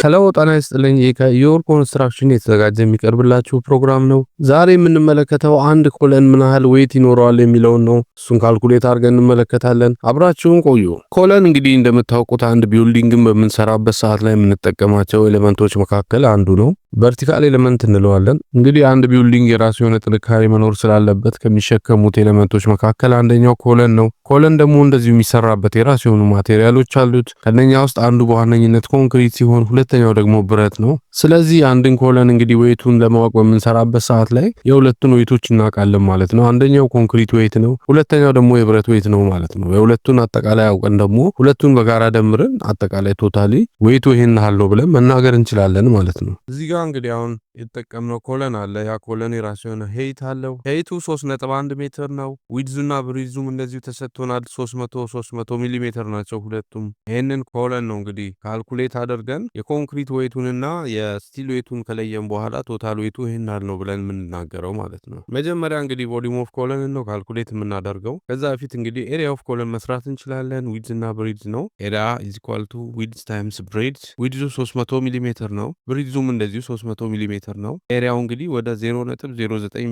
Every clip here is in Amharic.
ሄሎ ጤና ይስጥልኝ። ከዮር ኮንስትራክሽን የተዘጋጀ የሚቀርብላችሁ ፕሮግራም ነው። ዛሬ የምንመለከተው አንድ ኮለን ምን ያህል ዌት ይኖረዋል የሚለውን ነው። እሱን ካልኩሌት አድርገን እንመለከታለን። አብራችሁን ቆዩ። ኮለን እንግዲህ እንደምታውቁት አንድ ቢልዲንግን በምንሰራበት ሰዓት ላይ የምንጠቀማቸው ኤሌመንቶች መካከል አንዱ ነው። ቨርቲካል ኤሌመንት እንለዋለን። እንግዲህ አንድ ቢልዲንግ የራሱ የሆነ ጥንካሬ መኖር ስላለበት ከሚሸከሙት ኤሌመንቶች መካከል አንደኛው ኮለን ነው። ኮለን ደግሞ እንደዚሁ የሚሰራበት የራሱ የሆኑ ማቴሪያሎች አሉት። ከነኛ ውስጥ አንዱ በዋነኝነት ኮንክሪት ሲሆን ሁለተኛው ደግሞ ብረት ነው። ስለዚህ አንድን ኮለን እንግዲህ ዌቱን ለማወቅ በምንሰራበት ሰዓት ላይ የሁለቱን ዌቶች እናውቃለን ማለት ነው። አንደኛው ኮንክሪት ዌት ነው፣ ሁለተኛው ደግሞ የብረት ዌት ነው ማለት ነው። የሁለቱን አጠቃላይ አውቀን ደግሞ ሁለቱን በጋራ ደምረን አጠቃላይ ቶታሊ ዌቱ ይሄን ያህል ነው ብለን መናገር እንችላለን ማለት ነው። እዚህ ጋር እንግዲህ አሁን የተጠቀምነው ኮለን አለ። ያ ኮለን የራሱ የሆነ ሄይት አለው። ሄይቱ 3.1 ሜትር ነው። ዊድዙና ብሪዙም እንደዚሁ ተሰጥቶናል። 300 ሚሊ ሜትር ናቸው ሁለቱም። ይህንን ኮለን ነው እንግዲህ ካልኩሌት አድርገን የኮንክሪት ዌቱንና የስቲል ዌቱን ከለየን በኋላ ቶታል ዌቱ ይህን ያህል ነው ብለን የምንናገረው ማለት ነው። መጀመሪያ እንግዲህ ቮሊዩም ኦፍ ኮለን ነው ካልኩሌት የምናደርገው። ከዛ በፊት እንግዲህ ኤሪያ ኦፍ ኮለን መስራት እንችላለን። ዊድዝና ብሪዝ ነው። ኤሪያ ኢዝ ኢኳል ቱ ዊድዝ ታይምስ ብሪዝ። ዊድዙ 300 ሚሊ ሜትር ነው። ብሪዙም እንደዚሁ 300 ሚሊ ሜትር ነው። ኤሪያው እንግዲህ ወደ 0.09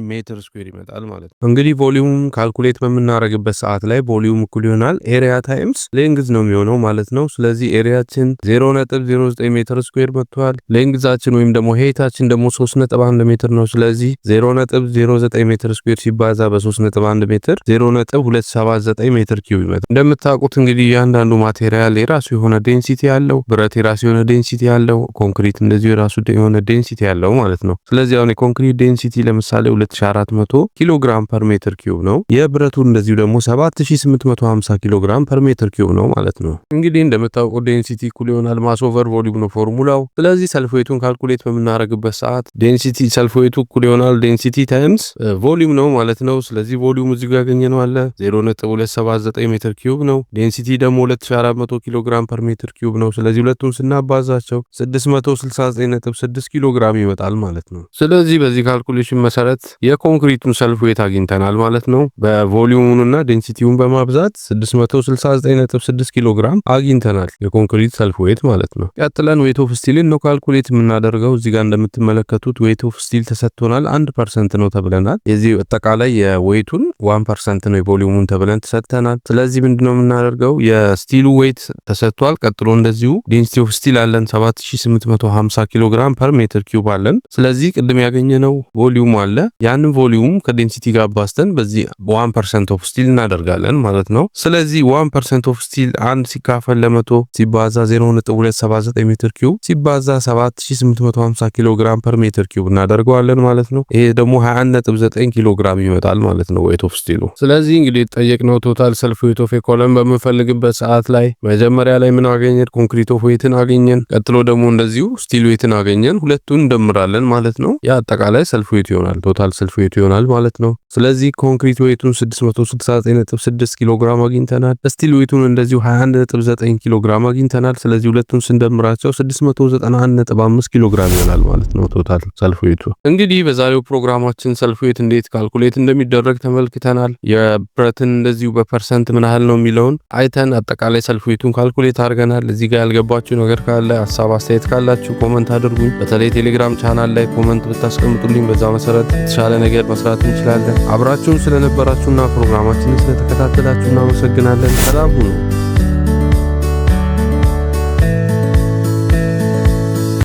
ሜትር ስኩዌር ይመጣል ማለት ነው። እንግዲህ ቮሊዩም ካልኩሌት በምናደርግበት ሰዓት ላይ ቮሊዩም እኩል ይሆናል ኤሪያ ታይምስ ሌንግዝ ነው የሚሆነው ማለት ነው። ስለዚህ ኤሪያችን 0.09 ሜትር ስኩዌር መጥቷል። ሌንግዛችን ወይም ደግሞ ሄይታችን ደግሞ 3.1 ሜትር ነው። ስለዚህ 0.09 ሜትር ስኩዌር ሲባዛ በ3.1 ሜትር 0.279 ሜትር ኪዩብ ይመጣል። እንደምታውቁት እንግዲህ እያንዳንዱ ማቴሪያል የራሱ የሆነ ዴንሲቲ ያለው፣ ብረት የራሱ የሆነ ዴንሲቲ ያለው፣ ኮንክሪት እንደዚሁ የራሱ የሆነ ዴንሲቲ ያለው ማለት ነው። ስለዚህ አሁን የኮንክሪት ዴንሲቲ ለምሳሌ 2400 ኪሎ ግራም ፐር ሜትር ኪዩብ ነው። የብረቱ እንደዚሁ ደግሞ 7850 ኪሎ ግራም ፐር ሜትር ኪዩብ ነው ማለት ነው። እንግዲህ እንደምታውቁት ዴንሲቲ እኩል ይሆናል ማስ ኦቨር ቮሊዩም ነው ፎርሙላው። ስለዚህ ሰልፍ ዌቱን ካልኩሌት በምናደርግበት ሰዓት ዴንሲቲ ሰልፍ ዌቱ እኩል ይሆናል ዴንሲቲ ታይምስ ቮሊዩም ነው ማለት ነው። ስለዚህ ቮሊዩም እዚህ ጋር ያገኘነው አለ 0.279 ሜትር ኪዩብ ነው። ዴንሲቲ ደግሞ 2400 ኪሎ ግራም ፐር ሜትር ኪዩብ ነው። ስለዚህ ሁለቱን ስናባዛቸው 669.6 ኪሎ ግራም ይመጣል ማለት ነው። ስለዚህ በዚህ ካልኩሌሽን መሰረት የኮንክሪቱን ሰልፍ ዌት አግኝተናል ማለት ነው። በቮሊዩሙንና ዴንሲቲውን በማብዛት 669.6 ኪሎ ግራም አግኝተናል የኮንክሪት ሰልፍ ዌት ማለት ነው። ቀጥለን ዌት ኦፍ ስቲልን ነው ካልኩሌት የምናደርገው። እዚህ ጋር እንደምትመለከቱት ዌት ኦፍ ስቲል ተሰጥቶናል 1% ነው ተብለናል። የዚህ አጠቃላይ የዌቱን 1% ነው የቮሊዩሙን ተብለን ተሰጥተናል። ስለዚህ ምንድነው የምናደርገው የስቲሉ ዌት ተሰጥቷል። ቀጥሎ እንደዚሁ ዴንሲቲ ኦፍ ስቲል አለን 7850 ኪሎ ግራም ፐር ሜትር ኪዩብ አለን። ስለዚህ ቅድም ያገኘነው ቮሊዩም አለ። ያንን ቮሊዩም ከዴንሲቲ ጋር ባስተን በዚህ 1% ኦፍ ስቲል እናደርጋለን ማለት ነው። ስለዚህ 1% ኦፍ ስቲል 1 ሲካፈል ለ100 ሲባዛ 0.279 ሜትር ኪዩብ ሲባዛ 7850 ኪሎ ግራም ፐር ሜትር ኪዩብ እናደርገዋለን ማለት ነው። ይሄ ደግሞ 21.9 ኪሎ ግራም ይመጣል ማለት ነው ዌት ኦፍ ስቲሉ። ስለዚህ እንግዲህ የተጠየቅነው ቶታል ሰልፍ ዌት ኦፍ ኮለን በምንፈልግበት ሰዓት ላይ መጀመሪያ ላይ ምን አገኘን? ኮንክሪት ኦፍ ዌትን አገኘን። ቀጥሎ ደግሞ እንደዚሁ ስቲል ዌትን አገኘን። ሁለቱን እንደምራለን ማለት ነው። ያ አጠቃላይ ሰልፍ ዌት ይሆናል፣ ቶታል ሰልፍ ዌት ይሆናል ማለት ነው። ስለዚህ ኮንክሪት ዌቱን 669.6 ኪሎ ግራም አግኝተናል። ስቲል ዌቱን እንደዚሁ 21.9 ኪሎ ግራም አግኝተናል። ስለዚህ ሁለቱን ስንደምራቸው 691.5 ኪሎ ግራም ይሆናል ማለት ነው ቶታል ሰልፍ ዌቱ። እንግዲህ በዛሬው ፕሮግራማችን ሰልፍ ዌት እንዴት ካልኩሌት እንደሚደረግ ተመልክተናል። የብረትን እንደዚሁ በፐርሰንት ምን ያህል ነው የሚለውን አይተን አጠቃላይ ሰልፍ ዌቱን ካልኩሌት አድርገናል። እዚህ ጋር ያልገባችሁ ነገር ካለ ሀሳብ አስተያየት ካላችሁ ኮመንት አድርጉኝ። በተለይ ቴሌግራም ቻናል ላይ ኮመንት ብታስቀምጡልኝ በዛ መሰረት የተሻለ ነገር መስራት እንችላለን። አብራችሁን ስለነበራችሁና ፕሮግራማችንን ስለተከታተላችሁ እናመሰግናለን። ሰላም ሁኑ።